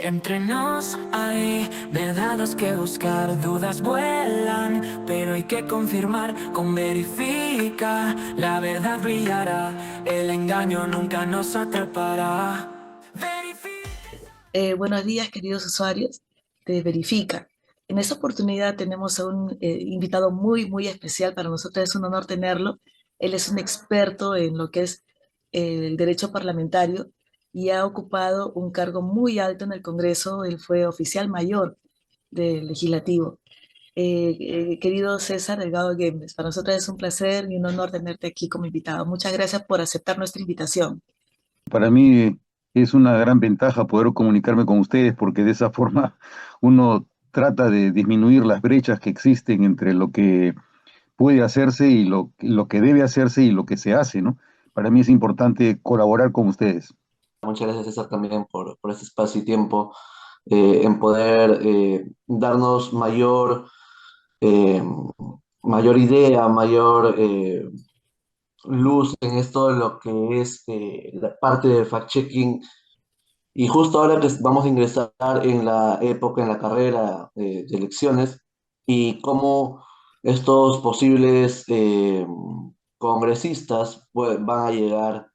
Entre nos hay verdades que buscar, dudas vuelan, pero hay que confirmar con verifica. La verdad brillará, el engaño nunca nos atrapará. Buenos días, queridos usuarios de Verifica. En esta oportunidad tenemos a un invitado muy especial. Para nosotros es un honor tenerlo. Él es un experto en lo que es el derecho parlamentario y ha ocupado un cargo muy alto en el Congreso. Él fue oficial mayor del legislativo. Querido César Delgado Guemes, para nosotros es un placer y un honor tenerte aquí como invitado. Muchas gracias por aceptar nuestra invitación. Para mí es una gran ventaja poder comunicarme con ustedes porque de esa forma uno trata de disminuir las brechas que existen entre lo que puede hacerse y lo que debe hacerse y lo que se hace, ¿no? Para mí es importante colaborar con ustedes. Muchas gracias, César, también por este espacio y tiempo en poder darnos eh, mayor idea, mayor luz en esto de lo que es la parte de fact-checking. Y justo ahora que vamos a ingresar en la época, en la carrera de elecciones, y cómo estos posibles congresistas pues, van a llegar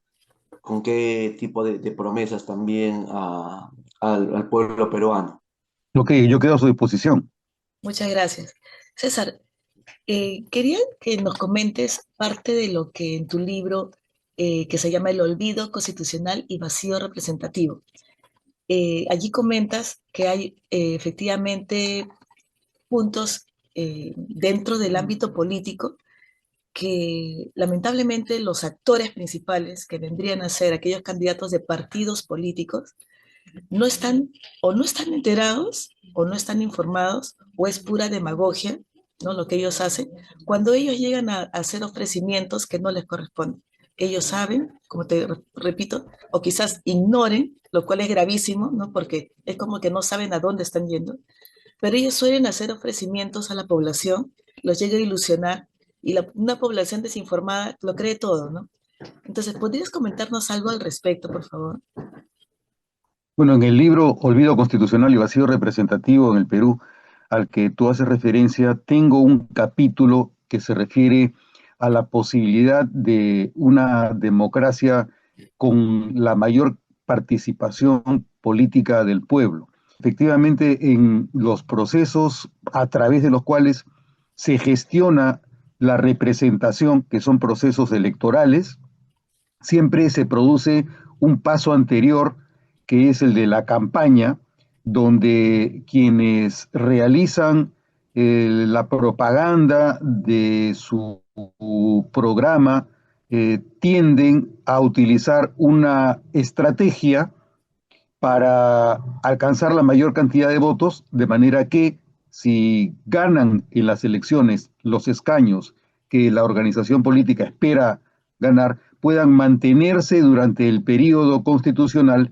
con qué tipo de promesas también al pueblo peruano. Ok, yo quedo a su disposición. Muchas gracias. César, quería que nos comentes parte de lo que en tu libro, que se llama El olvido constitucional y vacío representativo. Allí comentas que hay efectivamente puntos dentro del ámbito político que lamentablemente los actores principales, que vendrían a ser aquellos candidatos de partidos políticos, no están o no están enterados o no están informados o es pura demagogia, ¿no? Lo que ellos hacen, cuando ellos llegan a hacer ofrecimientos que no les corresponden. Ellos saben, como te repito, o quizás ignoren, lo cual es gravísimo, ¿no? Porque es como que no saben a dónde están yendo, pero ellos suelen hacer ofrecimientos a la población, los llega a ilusionar y una población desinformada lo cree todo, ¿no? Entonces, ¿podrías comentarnos algo al respecto, por favor? Bueno, en el libro Olvido Constitucional y Vacío Representativo en el Perú, al que tú haces referencia, tengo un capítulo que se refiere a la posibilidad de una democracia con la mayor participación política del pueblo. Efectivamente, en los procesos a través de los cuales se gestiona la representación, que son procesos electorales, siempre se produce un paso anterior, que es el de la campaña, donde quienes realizan la propaganda de su programa tienden a utilizar una estrategia para alcanzar la mayor cantidad de votos, de manera que si ganan en las elecciones los escaños que la organización política espera ganar, puedan mantenerse durante el periodo constitucional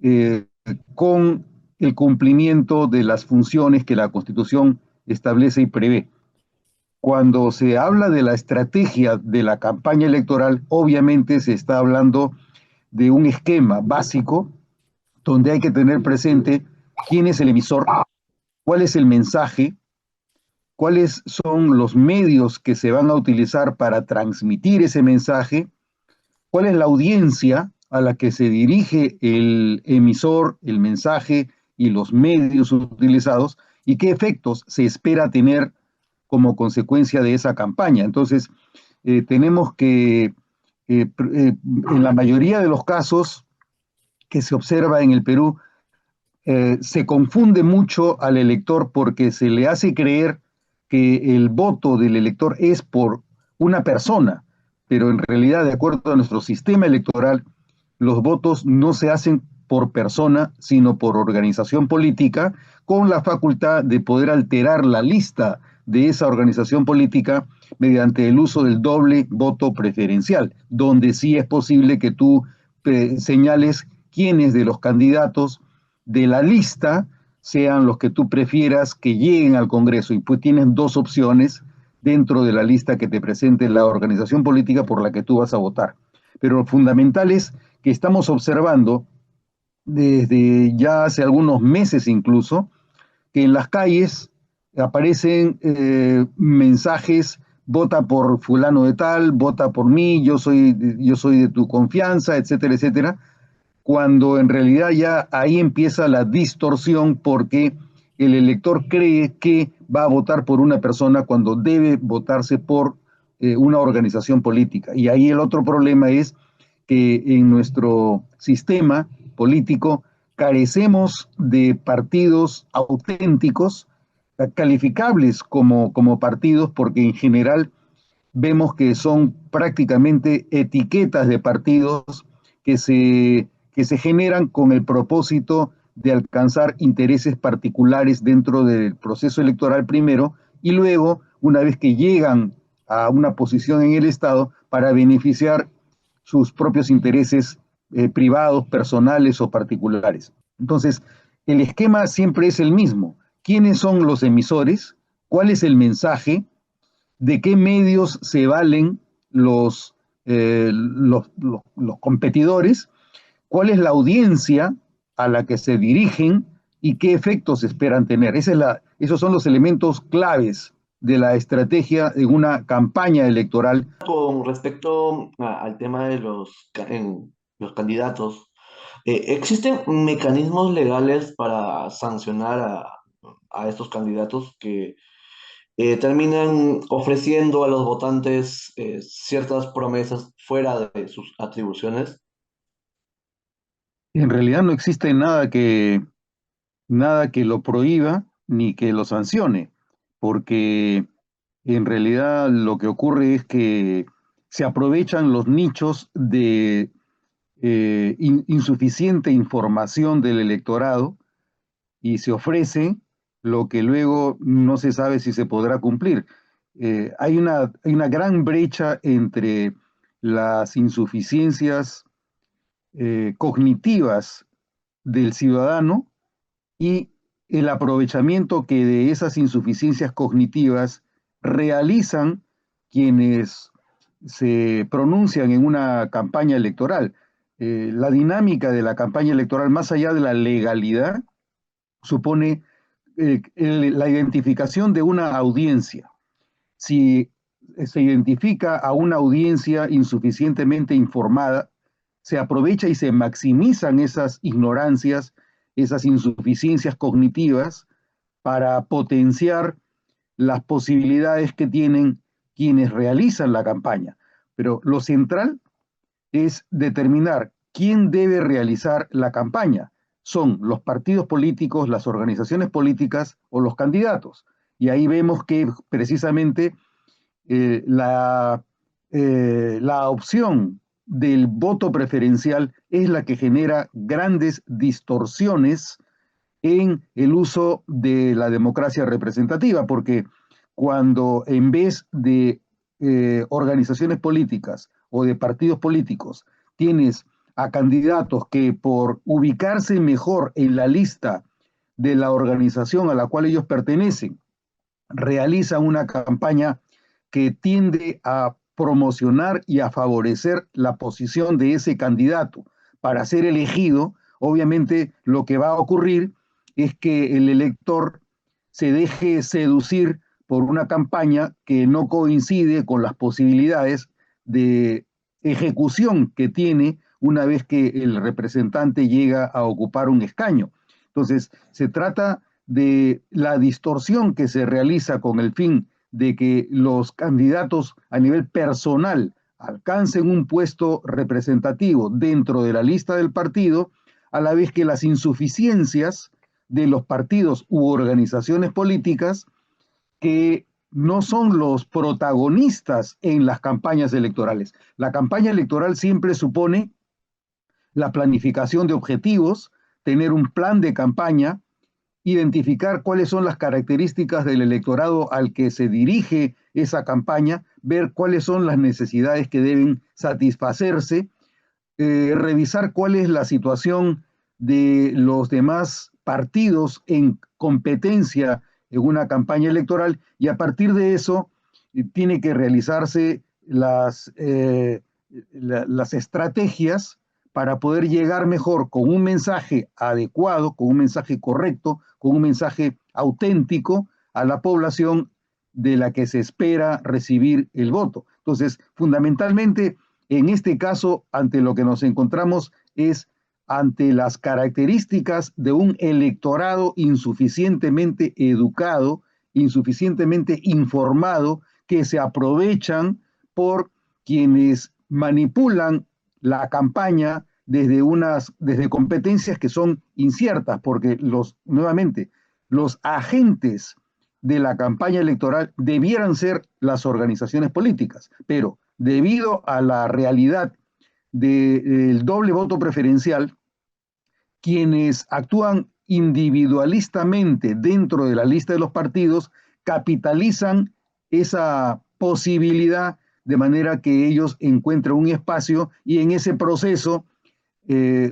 eh, con el cumplimiento de las funciones que la Constitución establece y prevé. Cuando se habla de la estrategia de la campaña electoral, obviamente se está hablando de un esquema básico donde hay que tener presente quién es el emisor, cuál es el mensaje, cuáles son los medios que se van a utilizar para transmitir ese mensaje, cuál es la audiencia a la que se dirige el emisor, el mensaje y los medios utilizados y qué efectos se espera tener como consecuencia de esa campaña. Entonces, tenemos que, en la mayoría de los casos que se observa en el Perú, se confunde mucho al elector porque se le hace creer que el voto del elector es por una persona, pero en realidad, de acuerdo a nuestro sistema electoral, los votos no se hacen por persona, sino por organización política, con la facultad de poder alterar la lista de esa organización política mediante el uso del doble voto preferencial, donde sí es posible que tú señales quiénes de los candidatos de la lista sean los que tú prefieras que lleguen al Congreso y pues tienes dos opciones dentro de la lista que te presente la organización política por la que tú vas a votar. Pero lo fundamental es que estamos observando desde ya hace algunos meses incluso, que en las calles aparecen mensajes: vota por fulano de tal, vota por mí, yo soy de tu confianza, etcétera, etcétera, cuando en realidad ya ahí empieza la distorsión, porque el elector cree que va a votar por una persona cuando debe votarse por una organización política. Y ahí el otro problema es que en nuestro sistema político carecemos de partidos auténticos, calificables como partidos, porque en general vemos que son prácticamente etiquetas de partidos que se generan con el propósito de alcanzar intereses particulares dentro del proceso electoral primero, y luego, una vez que llegan a una posición en el Estado, para beneficiar sus propios intereses privados, personales o particulares. Entonces, el esquema siempre es el mismo. ¿Quiénes son los emisores? ¿Cuál es el mensaje? ¿De qué medios se valen los competidores? ¿Cuál es la audiencia a la que se dirigen y qué efectos esperan tener? Esos son los elementos claves de la estrategia de una campaña electoral. Con respecto al tema de los candidatos, ¿existen mecanismos legales para sancionar a estos candidatos que terminan ofreciendo a los votantes ciertas promesas fuera de sus atribuciones? En realidad no existe nada que lo prohíba ni que lo sancione, porque en realidad lo que ocurre es que se aprovechan los nichos de insuficiente información del electorado, y se ofrece lo que luego no se sabe si se podrá cumplir. Hay una gran brecha entre las insuficiencias cognitivas del ciudadano y el aprovechamiento que de esas insuficiencias cognitivas realizan quienes se pronuncian en una campaña electoral. La dinámica de la campaña electoral, más allá de la legalidad, supone la identificación de una audiencia. Si se identifica a una audiencia insuficientemente informada, se aprovecha y se maximizan esas ignorancias, esas insuficiencias cognitivas, para potenciar las posibilidades que tienen quienes realizan la campaña. Pero lo central es determinar quién debe realizar la campaña. ¿Son los partidos políticos, las organizaciones políticas o los candidatos? Y ahí vemos que precisamente eh, la, la opción del voto preferencial es la que genera grandes distorsiones en el uso de la democracia representativa, porque cuando en vez de organizaciones políticas o de partidos políticos tienes a candidatos que, por ubicarse mejor en la lista de la organización a la cual ellos pertenecen, realizan una campaña que tiende a promocionar y a favorecer la posición de ese candidato para ser elegido, obviamente lo que va a ocurrir es que el elector se deje seducir por una campaña que no coincide con las posibilidades de ejecución que tiene una vez que el representante llega a ocupar un escaño. Entonces, se trata de la distorsión que se realiza con el fin de que los candidatos a nivel personal alcancen un puesto representativo dentro de la lista del partido, a la vez que las insuficiencias de los partidos u organizaciones políticas, que no son los protagonistas en las campañas electorales. La campaña electoral siempre supone la planificación de objetivos, tener un plan de campaña, identificar cuáles son las características del electorado al que se dirige esa campaña, ver cuáles son las necesidades que deben satisfacerse, revisar cuál es la situación de los demás partidos en competencia en una campaña electoral, y a partir de eso tiene que realizarse las estrategias para poder llegar mejor con un mensaje adecuado, con un mensaje correcto, con un mensaje auténtico a la población de la que se espera recibir el voto. Entonces, fundamentalmente, en este caso, ante lo que nos encontramos es ante las características de un electorado insuficientemente educado, insuficientemente informado, que se aprovechan por quienes manipulan la campaña desde competencias que son inciertas, porque nuevamente, los agentes de la campaña electoral debieran ser las organizaciones políticas, pero debido a la realidad del doble voto preferencial, quienes actúan individualistamente dentro de la lista de los partidos capitalizan esa posibilidad de manera que ellos encuentren un espacio y en ese proceso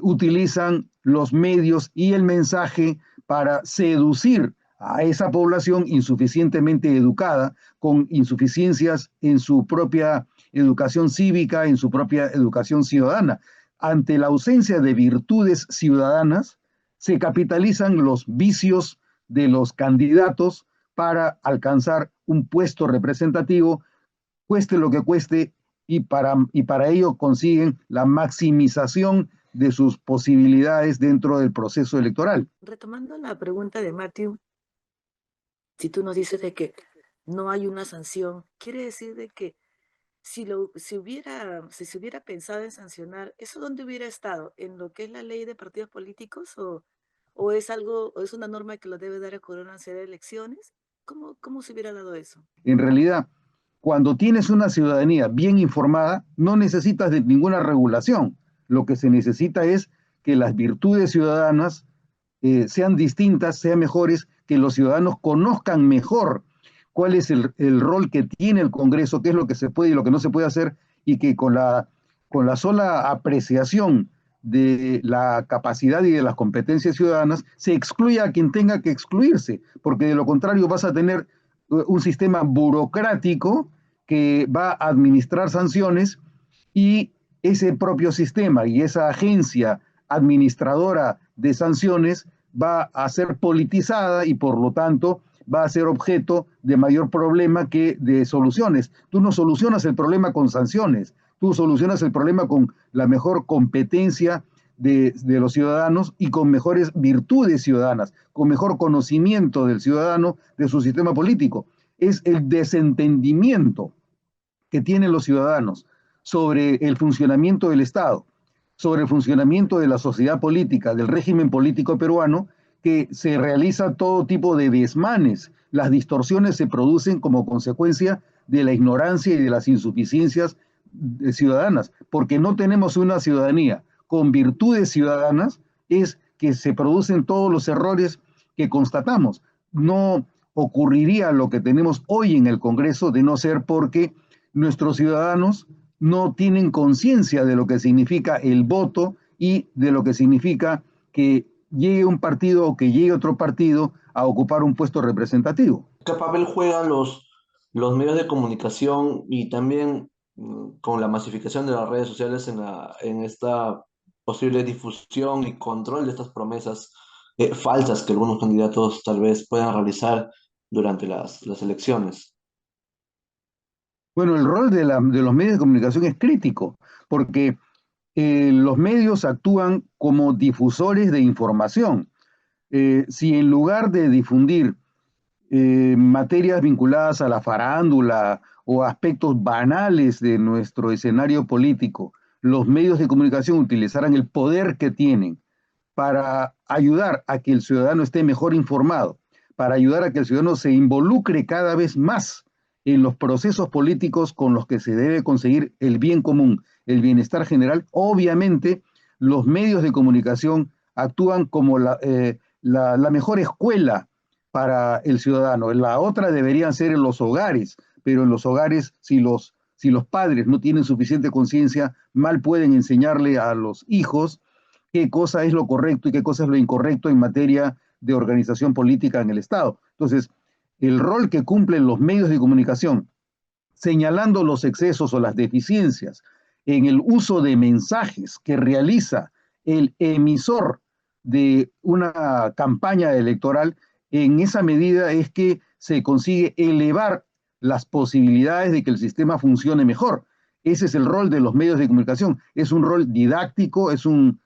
utilizan los medios y el mensaje para seducir a esa población insuficientemente educada, con insuficiencias en su propia educación cívica, en su propia educación ciudadana. Ante la ausencia de virtudes ciudadanas, se capitalizan los vicios de los candidatos para alcanzar un puesto representativo, cueste lo que cueste, y para ello consiguen la maximización de sus posibilidades dentro del proceso electoral. Retomando la pregunta de Matthew, si tú nos dices de que no hay una sanción, quiere decir de que si se hubiera pensado en sancionar, ¿eso dónde hubiera estado? ¿En lo que es la ley de partidos políticos o es algo, o es una norma que lo debe dar el Código Nacional de Elecciones? ¿Cómo se hubiera dado eso? En realidad, cuando tienes una ciudadanía bien informada, no necesitas de ninguna regulación. Lo que se necesita es que las virtudes ciudadanas sean distintas, sean mejores, que los ciudadanos conozcan mejor cuál es el rol que tiene el Congreso, qué es lo que se puede y lo que no se puede hacer, y que con la sola apreciación de la capacidad y de las competencias ciudadanas se excluya a quien tenga que excluirse, porque de lo contrario vas a tener un sistema burocrático que va a administrar sanciones, y ese propio sistema y esa agencia administradora de sanciones va a ser politizada y por lo tanto va a ser objeto de mayor problema que de soluciones. Tú no solucionas el problema con sanciones, tú solucionas el problema con la mejor competencia de los ciudadanos y con mejores virtudes ciudadanas, con mejor conocimiento del ciudadano de su sistema político. Es el desentendimiento que tienen los ciudadanos sobre el funcionamiento del Estado, sobre el funcionamiento de la sociedad política, del régimen político peruano, que se realiza todo tipo de desmanes. Las distorsiones se producen como consecuencia de la ignorancia y de las insuficiencias ciudadanas, porque no tenemos una ciudadanía con virtudes ciudadanas, es que se producen todos los errores que constatamos. No ocurriría lo que tenemos hoy en el Congreso de no ser porque nuestros ciudadanos no tienen conciencia de lo que significa el voto y de lo que significa que llegue un partido o que llegue otro partido a ocupar un puesto representativo. ¿Qué papel juegan los medios de comunicación y también con la masificación de las redes sociales en esta posible difusión y control de estas promesas falsas que algunos candidatos tal vez puedan realizar durante las elecciones? Bueno, el rol de los medios de comunicación es crítico, porque los medios actúan como difusores de información. Si en lugar de difundir materias vinculadas a la farándula o aspectos banales de nuestro escenario político, los medios de comunicación utilizaran el poder que tienen para ayudar a que el ciudadano esté mejor informado, para ayudar a que el ciudadano se involucre cada vez más en los procesos políticos con los que se debe conseguir el bien común, el bienestar general. Obviamente, los medios de comunicación actúan como la mejor escuela para el ciudadano. La otra deberían ser en los hogares, pero en los hogares, si los padres no tienen suficiente conciencia, mal pueden enseñarle a los hijos qué cosa es lo correcto y qué cosa es lo incorrecto en materia de organización política en el Estado. Entonces, el rol que cumplen los medios de comunicación, señalando los excesos o las deficiencias en el uso de mensajes que realiza el emisor de una campaña electoral, en esa medida es que se consigue elevar las posibilidades de que el sistema funcione mejor. Ese es el rol de los medios de comunicación. Es un rol didáctico, es un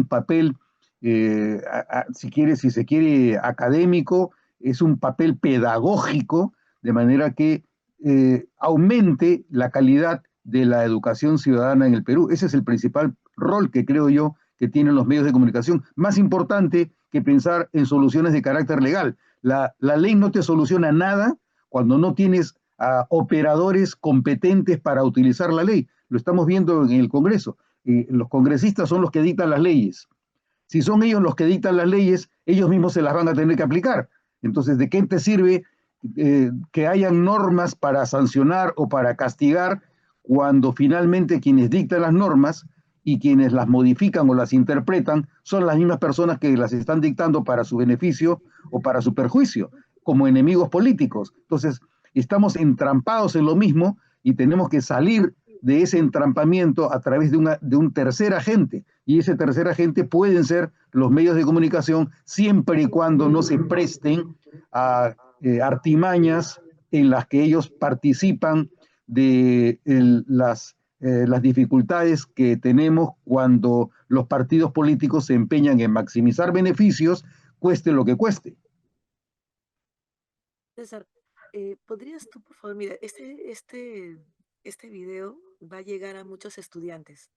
papel, si se quiere, académico, es un papel pedagógico, de manera que aumente la calidad de la educación ciudadana en el Perú. Ese es el principal rol que creo yo que tienen los medios de comunicación, más importante que pensar en soluciones de carácter legal. La ley no te soluciona nada cuando no tienes operadores competentes para utilizar la ley. Lo estamos viendo en el Congreso. Los congresistas son los que dictan las leyes. Si son ellos los que dictan las leyes, ellos mismos se las van a tener que aplicar. Entonces, ¿de qué te sirve que hayan normas para sancionar o para castigar cuando finalmente quienes dictan las normas y quienes las modifican o las interpretan son las mismas personas que las están dictando para su beneficio o para su perjuicio, como enemigos políticos? Entonces, estamos entrampados en lo mismo y tenemos que salir de ese entrampamiento a través de un tercer agente. Y ese tercer agente pueden ser los medios de comunicación, siempre y cuando no se presten a artimañas en las que ellos participan de las dificultades que tenemos cuando los partidos políticos se empeñan en maximizar beneficios, cueste lo que cueste. César, ¿podrías tú, por favor, mira, este video va a llegar a muchos estudiantes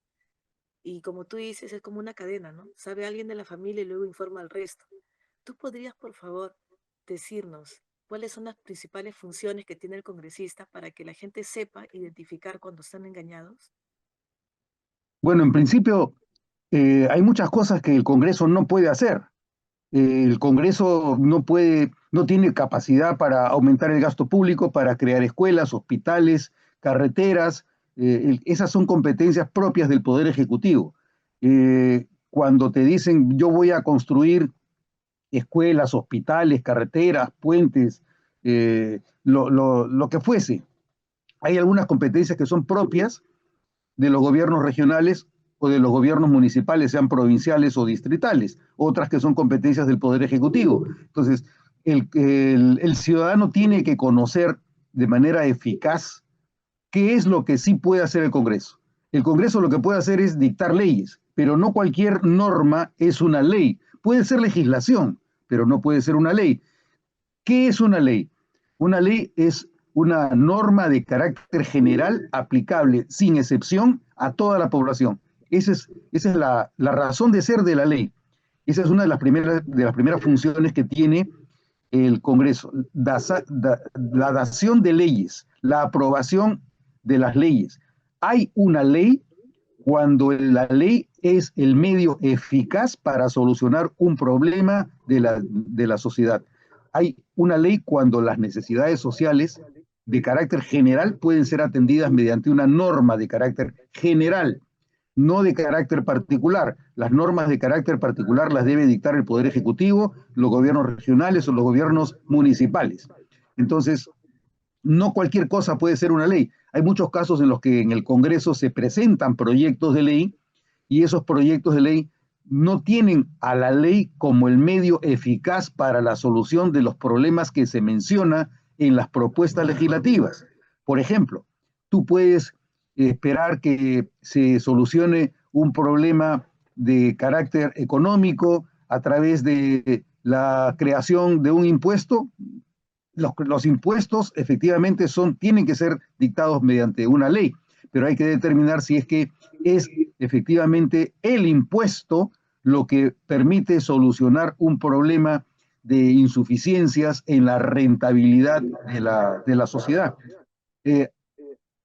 y como tú dices, es como una cadena, ¿no? Sabe alguien de la familia y luego informa al resto. ¿Tú podrías, por favor, decirnos cuáles son las principales funciones que tiene el congresista para que la gente sepa identificar cuando están engañados? Bueno, en principio hay muchas cosas que el Congreso no puede hacer. El Congreso no tiene capacidad para aumentar el gasto público, para crear escuelas, hospitales, carreteras. Esas son competencias propias del Poder Ejecutivo. Cuando te dicen yo voy a construir escuelas, hospitales, carreteras, puentes, lo que fuese, hay algunas competencias que son propias de los gobiernos regionales o de los gobiernos municipales, sean provinciales o distritales, otras que son competencias del Poder Ejecutivo. Entonces, el ciudadano tiene que conocer de manera eficaz qué es lo que sí puede hacer el Congreso. El Congreso lo que puede hacer es dictar leyes, pero no cualquier norma es una ley. Puede ser legislación, pero no puede ser una ley. ¿Qué es una ley? Una ley es una norma de carácter general aplicable sin excepción a toda la población. Esa es la razón de ser de la ley. Esa es una de las primeras funciones que tiene el Congreso, la dación de leyes, la aprobación de las leyes. Hay una ley cuando la ley es el medio eficaz para solucionar un problema de la sociedad. Hay una ley cuando las necesidades sociales de carácter general pueden ser atendidas mediante una norma de carácter general, no de carácter particular. Las normas de carácter particular las debe dictar el Poder Ejecutivo, los gobiernos regionales o los gobiernos municipales. Entonces, no cualquier cosa puede ser una ley. Hay muchos casos en los que en el Congreso se presentan proyectos de ley y esos proyectos de ley no tienen a la ley como el medio eficaz para la solución de los problemas que se menciona en las propuestas legislativas. Por ejemplo, tú puedes esperar que se solucione un problema de carácter económico a través de la creación de un impuesto. Los impuestos efectivamente tienen que ser dictados mediante una ley, pero hay que determinar si es que es efectivamente el impuesto lo que permite solucionar un problema de insuficiencias en la rentabilidad de la sociedad.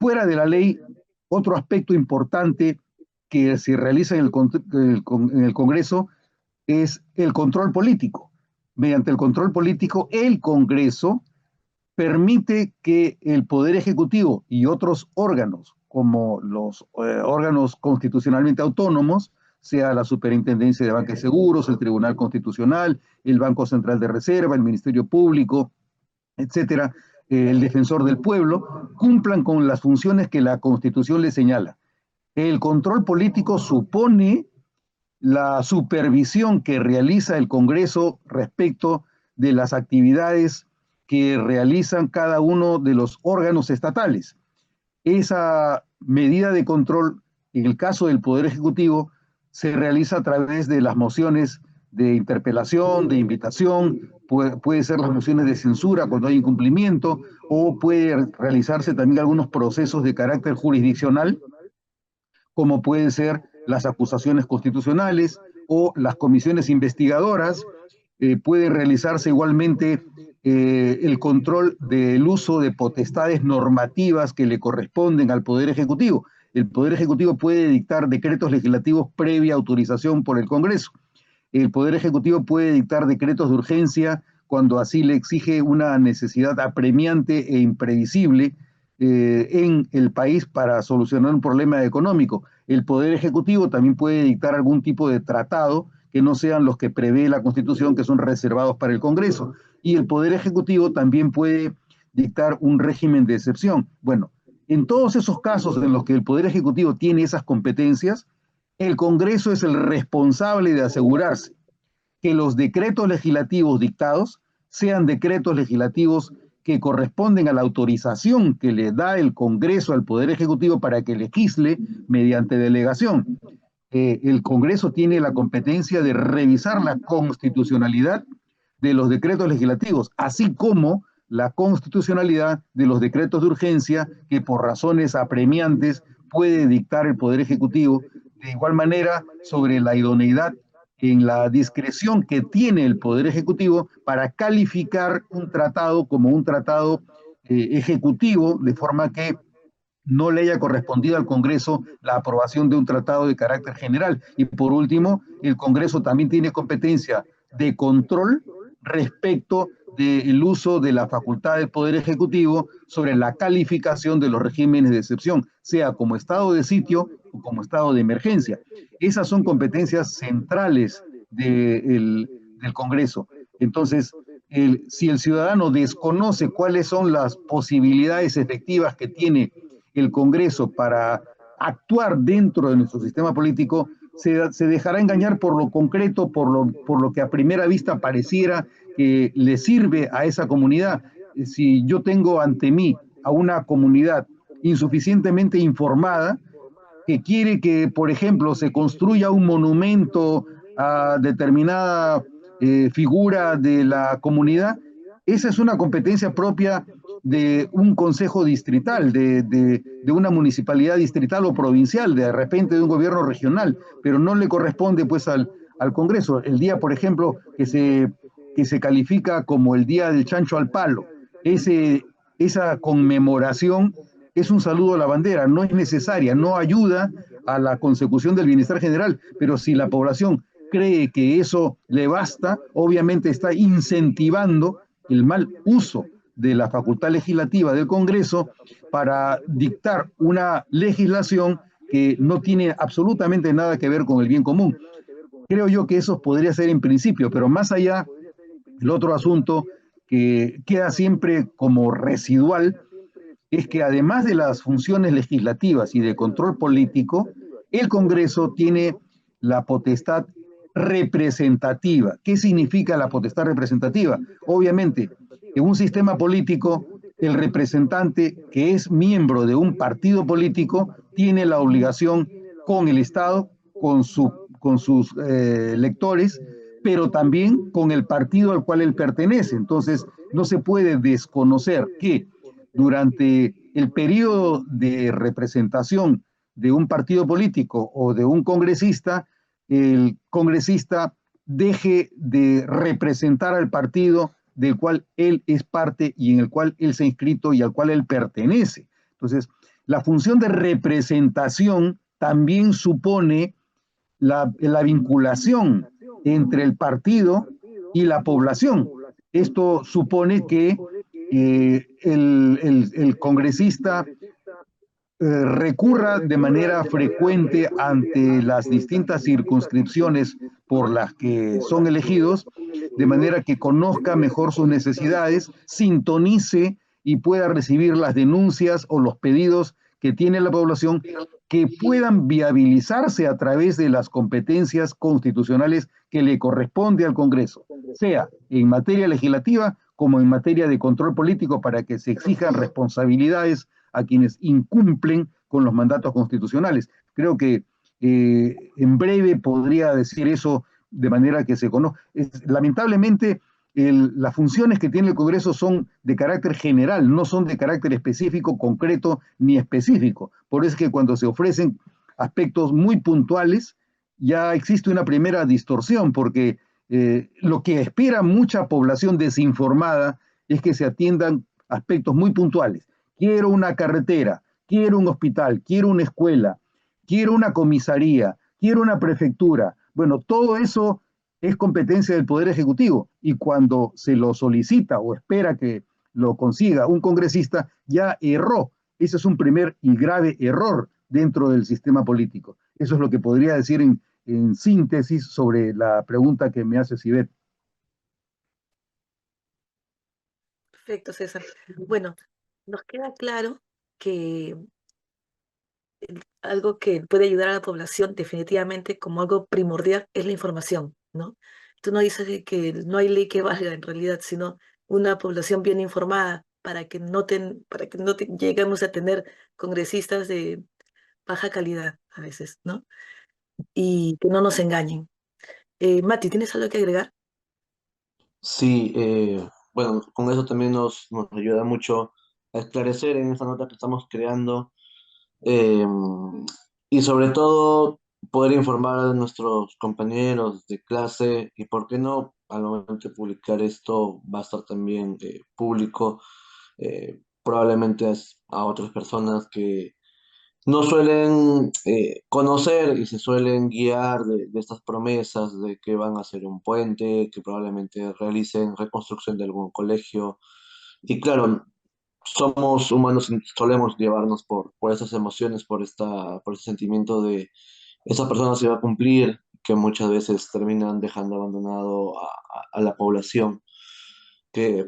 Fuera de la ley, otro aspecto importante que se realiza en el Congreso es el control político. Mediante el control político, el Congreso permite que el Poder Ejecutivo y otros órganos, como los órganos constitucionalmente autónomos, sea la Superintendencia de Banca y Seguros, el Tribunal Constitucional, el Banco Central de Reserva, el Ministerio Público, etcétera, el Defensor del Pueblo, cumplan con las funciones que la Constitución les señala. El control político supone la supervisión que realiza el Congreso respecto de las actividades que realizan cada uno de los órganos estatales. Esa medida de control, en el caso del Poder Ejecutivo, se realiza a través de las mociones de interpelación, de invitación, puede ser las mociones de censura cuando hay incumplimiento, o puede realizarse también algunos procesos de carácter jurisdiccional, como pueden ser las acusaciones constitucionales o las comisiones investigadoras. Puede realizarse igualmente el control del uso de potestades normativas que le corresponden al Poder Ejecutivo. El Poder Ejecutivo puede dictar decretos legislativos previa autorización por el Congreso. El Poder Ejecutivo puede dictar decretos de urgencia cuando así le exige una necesidad apremiante e imprevisible en el país para solucionar un problema económico. El Poder Ejecutivo también puede dictar algún tipo de tratado que no sean los que prevé la Constitución, que son reservados para el Congreso. Y el Poder Ejecutivo también puede dictar un régimen de excepción. Bueno, en todos esos casos en los que el Poder Ejecutivo tiene esas competencias, el Congreso es el responsable de asegurarse que los decretos legislativos dictados sean decretos legislativos que corresponden a la autorización que le da el Congreso al Poder Ejecutivo para que legisle mediante delegación. El Congreso tiene la competencia de revisar la constitucionalidad de los decretos legislativos, así como la constitucionalidad de los decretos de urgencia que por razones apremiantes puede dictar el Poder Ejecutivo. De igual manera, sobre la idoneidad en la discreción que tiene el Poder Ejecutivo para calificar un tratado como un tratado ejecutivo, de forma que no le haya correspondido al Congreso la aprobación de un tratado de carácter general. Y por último, el Congreso también tiene competencia de control respecto del uso de la facultad del Poder Ejecutivo sobre la calificación de los regímenes de excepción, sea como estado de sitio o como estado de emergencia. Esas son competencias centrales del Congreso. Entonces, si el ciudadano desconoce cuáles son las posibilidades efectivas que tiene el Congreso para actuar dentro de nuestro sistema político, se dejará engañar por lo concreto, por lo que a primera vista pareciera que le sirve a esa comunidad. Si yo tengo ante mí a una comunidad insuficientemente informada, que quiere que, por ejemplo, se construya un monumento a determinada figura de la comunidad, esa es una competencia propia de un consejo distrital, de una municipalidad distrital o provincial, de repente de un gobierno regional, pero no le corresponde pues al Congreso. El día, por ejemplo, que se califica como el Día del Chancho al Palo, esa conmemoración es un saludo a la bandera, no es necesaria, no ayuda a la consecución del bienestar general, pero si la población cree que eso le basta, obviamente está incentivando el mal uso de la facultad legislativa del Congreso para dictar una legislación que no tiene absolutamente nada que ver con el bien común. Creo yo que eso podría ser en principio, pero más allá, el otro asunto que queda siempre como residual es que además de las funciones legislativas y de control político, el Congreso tiene la potestad representativa. ¿Qué significa la potestad representativa? Obviamente, en un sistema político, el representante que es miembro de un partido político tiene la obligación con el Estado, con sus electores, pero también con el partido al cual él pertenece. Entonces, no se puede desconocer que durante el periodo de representación de un partido político o de un congresista, el congresista deje de representar al partido del cual él es parte y en el cual él se ha inscrito y al cual él pertenece. Entonces, la función de representación también supone la vinculación entre el partido y la población. Esto supone que el congresista recurra de manera frecuente ante las distintas circunscripciones por las que son elegidos, de manera que conozca mejor sus necesidades, sintonice y pueda recibir las denuncias o los pedidos que tiene la población que puedan viabilizarse a través de las competencias constitucionales que le corresponde al Congreso, sea en materia legislativa como en materia de control político, para que se exijan responsabilidades a quienes incumplen con los mandatos constitucionales. Creo que en breve podría decir eso de manera que se conozca. Lamentablemente, las funciones que tiene el Congreso son de carácter general, no son de carácter específico, concreto ni específico. Por eso es que cuando se ofrecen aspectos muy puntuales, ya existe una primera distorsión, porque lo que espera mucha población desinformada es que se atiendan aspectos muy puntuales. Quiero una carretera, quiero un hospital, quiero una escuela, quiero una comisaría, quiero una prefectura. Bueno, todo eso es competencia del Poder Ejecutivo, y cuando se lo solicita o espera que lo consiga un congresista, ya erró. Ese es un primer y grave error dentro del sistema político. Eso es lo que podría decir en síntesis sobre la pregunta que me hace Sibeth. Perfecto, César. Bueno, nos queda claro que algo que puede ayudar a la población definitivamente como algo primordial es la información, ¿no? Tú no dices de que no hay ley que valga en realidad, sino una población bien informada para que no lleguemos a tener congresistas de baja calidad a veces, ¿no? Y que no nos engañen. Mati, ¿tienes algo que agregar? Sí, bueno, con eso también nos ayuda mucho a esclarecer en esta nota que estamos creando, eh, y sobre todo poder informar a nuestros compañeros de clase, y por qué no, al momento de publicar esto va a estar también público, probablemente a otras personas que no suelen conocer y se suelen guiar de estas promesas de que van a hacer un puente, que probablemente realicen reconstrucción de algún colegio. Y claro, somos humanos y solemos llevarnos por esas emociones, por ese sentimiento de esa persona se va a cumplir, que muchas veces terminan dejando abandonado a la población.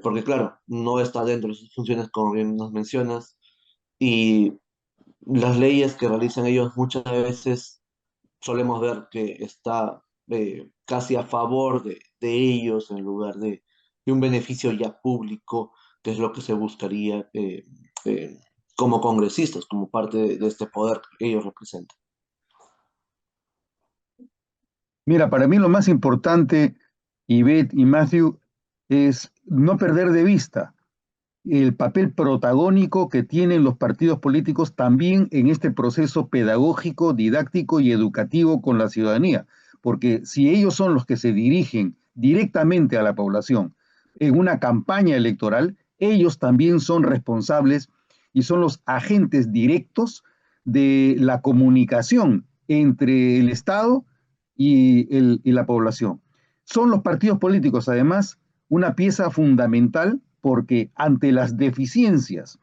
Porque claro, no está dentro de sus funciones como bien nos mencionas, y las leyes que realizan ellos muchas veces solemos ver que está casi a favor de ellos en lugar de un beneficio ya público, que es lo que se buscaría eh, como congresistas, como parte de este poder que ellos representan. Mira, para mí lo más importante, Ivette y Matthew, es no perder de vista el papel protagónico que tienen los partidos políticos también en este proceso pedagógico, didáctico y educativo con la ciudadanía, porque si ellos son los que se dirigen directamente a la población en una campaña electoral, ellos también son responsables y son los agentes directos de la comunicación entre el Estado y la población. Son los partidos políticos, además, una pieza fundamental, porque ante las deficiencias,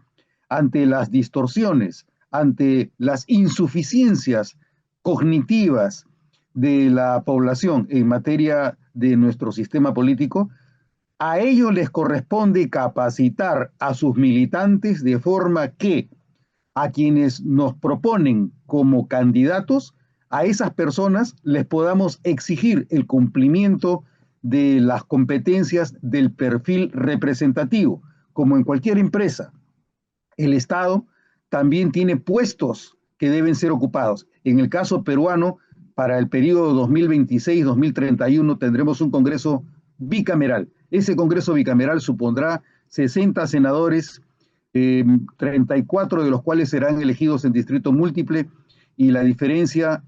ante las distorsiones, ante las insuficiencias cognitivas de la población en materia de nuestro sistema político, a ellos les corresponde capacitar a sus militantes de forma que a quienes nos proponen como candidatos, a esas personas les podamos exigir el cumplimiento de las competencias del perfil representativo, como en cualquier empresa. El Estado también tiene puestos que deben ser ocupados. En el caso peruano, para el periodo 2026-2031 tendremos un Congreso bicameral. Ese Congreso bicameral supondrá 60 senadores, 34 de los cuales serán elegidos en distrito múltiple, y la diferencia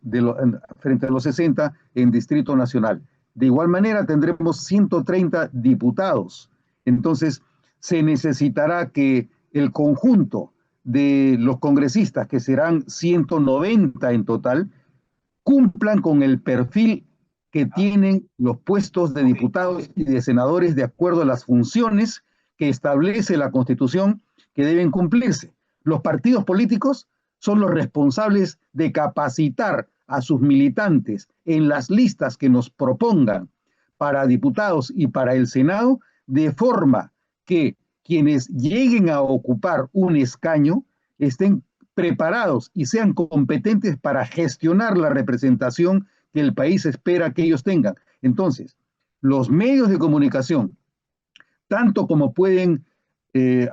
frente a los 60 en distrito nacional. De igual manera tendremos 130 diputados. Entonces se necesitará que el conjunto de los congresistas, que serán 190 en total, cumplan con el perfil que tienen los puestos de diputados y de senadores de acuerdo a las funciones que establece la Constitución que deben cumplirse. Los partidos políticos son los responsables de capacitar a sus militantes en las listas que nos propongan para diputados y para el Senado, de forma que quienes lleguen a ocupar un escaño estén preparados y sean competentes para gestionar la representación que el país espera que ellos tengan. Entonces, los medios de comunicación, tanto como pueden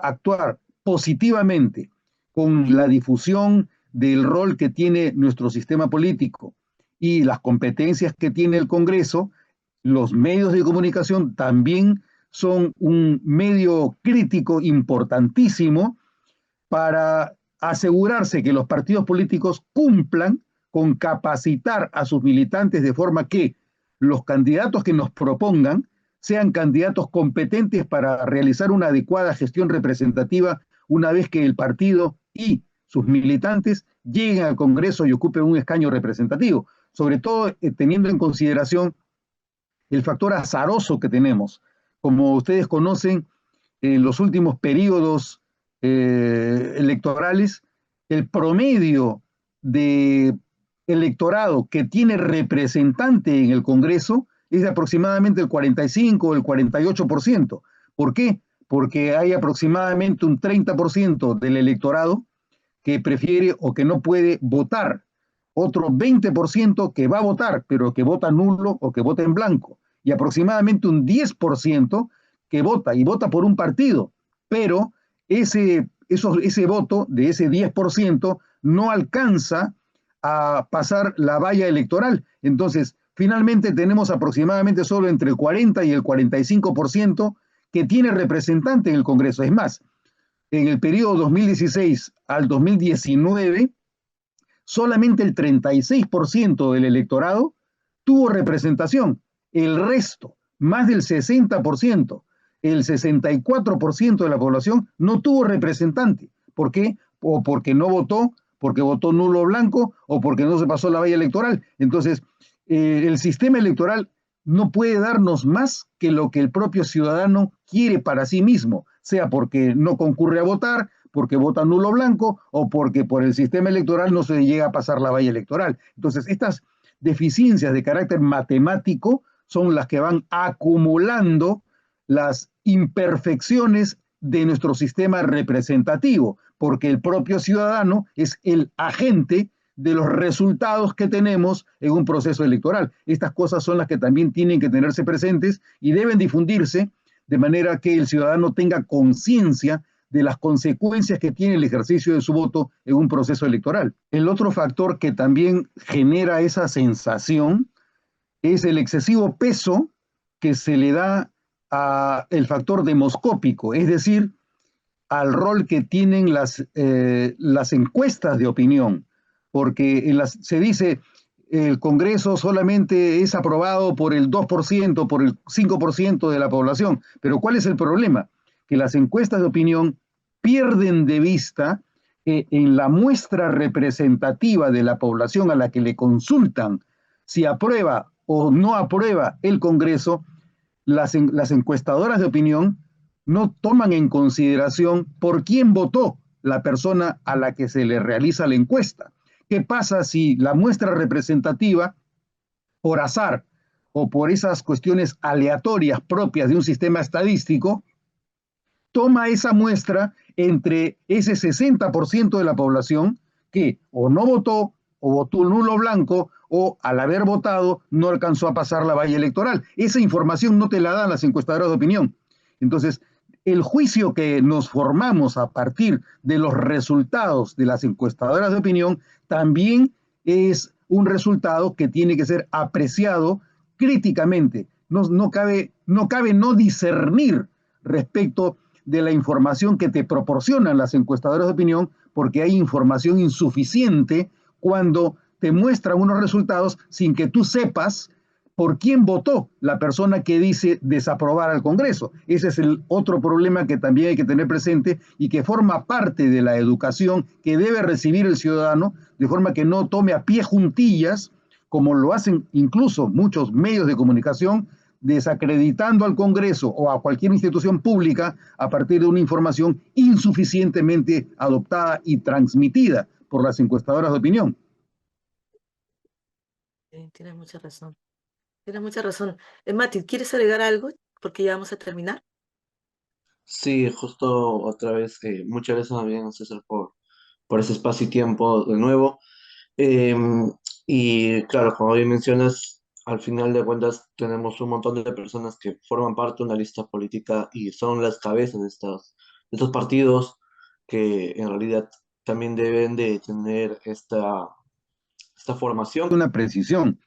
actuar positivamente con la difusión del rol que tiene nuestro sistema político y las competencias que tiene el Congreso, los medios de comunicación también son un medio crítico importantísimo para asegurarse que los partidos políticos cumplan con capacitar a sus militantes de forma que los candidatos que nos propongan sean candidatos competentes para realizar una adecuada gestión representativa una vez que el partido y sus militantes lleguen al Congreso y ocupen un escaño representativo, sobre todo teniendo en consideración el factor azaroso que tenemos. Como ustedes conocen, en los últimos periodos electorales, el promedio de electorado que tiene representante en el Congreso es de aproximadamente el 45 o el 48%. ¿Por qué? Porque hay aproximadamente un 30% del electorado que prefiere o que no puede votar, otro 20% que va a votar, pero que vota nulo o que vota en blanco, y aproximadamente un 10% que vota y vota por un partido, pero ese voto de ese 10% no alcanza a pasar la valla electoral. Entonces, finalmente tenemos aproximadamente solo entre el 40 y el 45% que tiene representante en el Congreso. Es más, en el periodo 2016 al 2019, solamente el 36% del electorado tuvo representación. El resto, más del 60%, el 64% de la población no tuvo representante. ¿Por qué? O porque no votó, porque votó nulo o blanco, o porque no se pasó la valla electoral. Entonces, el sistema electoral no puede darnos más que lo que el propio ciudadano quiere para sí mismo, sea porque no concurre a votar, porque vota nulo o blanco, o porque por el sistema electoral no se llega a pasar la valla electoral. Entonces, estas deficiencias de carácter matemático son las que van acumulando las imperfecciones de nuestro sistema representativo, porque el propio ciudadano es el agente de los resultados que tenemos en un proceso electoral. Estas cosas son las que también tienen que tenerse presentes y deben difundirse de manera que el ciudadano tenga conciencia de las consecuencias que tiene el ejercicio de su voto en un proceso electoral. El otro factor que también genera esa sensación es el excesivo peso que se le da al factor demoscópico, es decir, al rol que tienen las encuestas de opinión, porque se dice el Congreso solamente es aprobado por el 2%, por el 5% de la población, pero ¿cuál es el problema? Que las encuestas de opinión pierden de vista que en la muestra representativa de la población a la que le consultan si aprueba o no aprueba el Congreso, las encuestadoras de opinión no toman en consideración por quién votó la persona a la que se le realiza la encuesta. ¿Qué pasa si la muestra representativa, por azar o por esas cuestiones aleatorias propias de un sistema estadístico, toma esa muestra entre ese 60% de la población que o no votó o votó nulo o blanco o al haber votado no alcanzó a pasar la valla electoral? Esa información no te la dan las encuestadoras de opinión. Entonces, el juicio que nos formamos a partir de los resultados de las encuestadoras de opinión también es un resultado que tiene que ser apreciado críticamente. No cabe no discernir respecto de la información que te proporcionan las encuestadoras de opinión, porque hay información insuficiente cuando te muestran unos resultados sin que tú sepas por quién votó la persona que dice desaprobar al Congreso. Ese es el otro problema que también hay que tener presente y que forma parte de la educación que debe recibir el ciudadano, de forma que no tome a pie juntillas, como lo hacen incluso muchos medios de comunicación, desacreditando al Congreso o a cualquier institución pública a partir de una información insuficientemente adoptada y transmitida por las encuestadoras de opinión. Tienes mucha razón. Tienes mucha razón. Mati, ¿quieres agregar algo? Porque ya vamos a terminar. Sí, justo otra vez, muchas gracias también, César, por ese espacio y tiempo de nuevo. Y claro, como bien mencionas, al final de cuentas tenemos un montón de personas que forman parte de una lista política y son las cabezas de estos partidos que en realidad también deben de tener esta formación. Una precisión.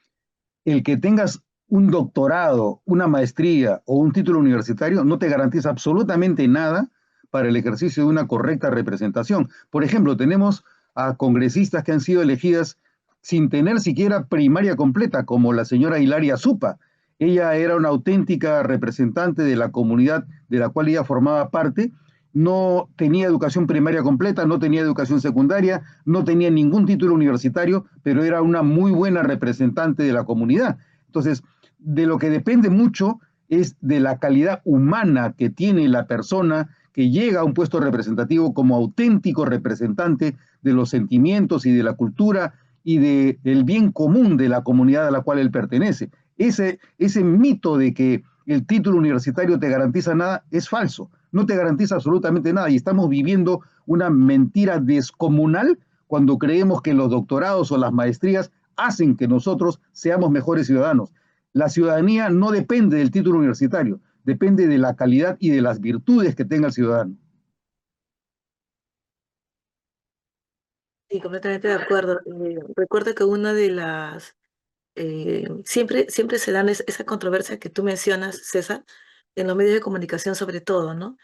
El que tengas un doctorado, una maestría o un título universitario no te garantiza absolutamente nada para el ejercicio de una correcta representación. Por ejemplo, tenemos a congresistas que han sido elegidas sin tener siquiera primaria completa, como la señora Hilaria Zupa. Ella era una auténtica representante de la comunidad de la cual ella formaba parte, no tenía educación primaria completa, no tenía educación secundaria, no tenía ningún título universitario, pero era una muy buena representante de la comunidad. Entonces, de lo que depende mucho es de la calidad humana que tiene la persona que llega a un puesto representativo como auténtico representante de los sentimientos y de la cultura y del bien común de la comunidad a la cual él pertenece. Ese mito de que el título universitario te garantiza nada es falso, no te garantiza absolutamente nada y estamos viviendo una mentira descomunal cuando creemos que los doctorados o las maestrías hacen que nosotros seamos mejores ciudadanos. La ciudadanía no depende del título universitario, depende de la calidad y de las virtudes que tenga el ciudadano. Sí, completamente de acuerdo. Recuerdo que una de las siempre se dan esa controversia que tú mencionas, César, en los medios de comunicación sobre todo, ¿no?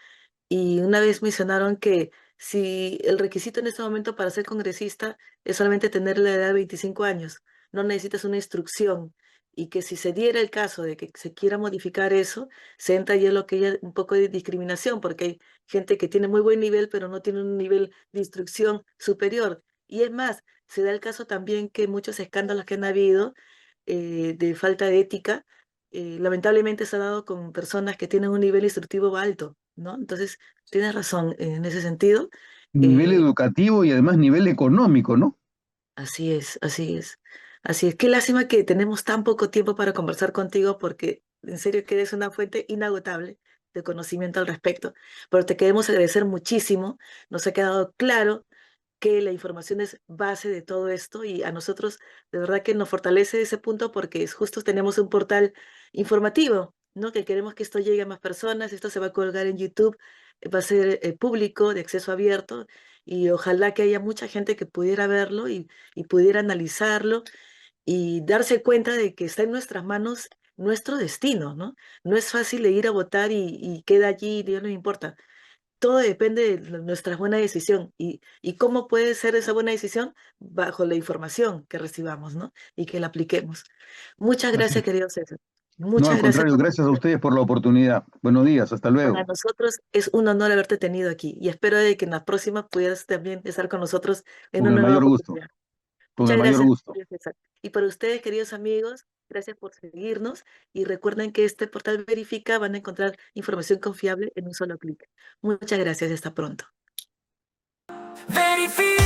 Y una vez mencionaron que si el requisito en este momento para ser congresista es solamente tener la edad de 25 años, no necesitas una instrucción, y que si se diera el caso de que se quiera modificar eso, se entra ya en lo que ya un poco de discriminación, porque hay gente que tiene muy buen nivel, pero no tiene un nivel de instrucción superior. Y es más, se da el caso también que muchos escándalos que han habido de falta de ética, lamentablemente se ha dado con personas que tienen un nivel instructivo alto, ¿no? Entonces, tienes razón en ese sentido. Nivel eh, educativo y además nivel económico, ¿no? Así es, así es. Así es. Qué lástima que tenemos tan poco tiempo para conversar contigo porque en serio que eres una fuente inagotable de conocimiento al respecto. Pero te queremos agradecer muchísimo. Nos ha quedado claro que la información es base de todo esto y a nosotros de verdad que nos fortalece ese punto porque es justo tenemos un portal informativo, ¿no? Que queremos que esto llegue a más personas, esto se va a colgar en YouTube, va a ser público, de acceso abierto y ojalá que haya mucha gente que pudiera verlo y pudiera analizarlo y darse cuenta de que está en nuestras manos nuestro destino, ¿no? No es fácil de ir a votar y queda allí, Dios no importa, todo depende de nuestra buena decisión. ¿Y cómo puede ser esa buena decisión? Bajo la información que recibamos, ¿no? Y que la apliquemos. Muchas Así gracias, es. querido César. No, Muchas al gracias contrario, por gracias a ustedes por la oportunidad. Buenos días, hasta para luego. nosotros es un honor haberte tenido aquí y espero de que en la próxima pudieras también estar con nosotros en Con el una nueva mayor gusto, oportunidad. con el Muchas mayor gracias, gusto. querido César. Y para ustedes, queridos amigos, gracias por seguirnos y recuerden que este portal Verifica van a encontrar información confiable en un solo clic. Muchas gracias y hasta pronto. Verifica.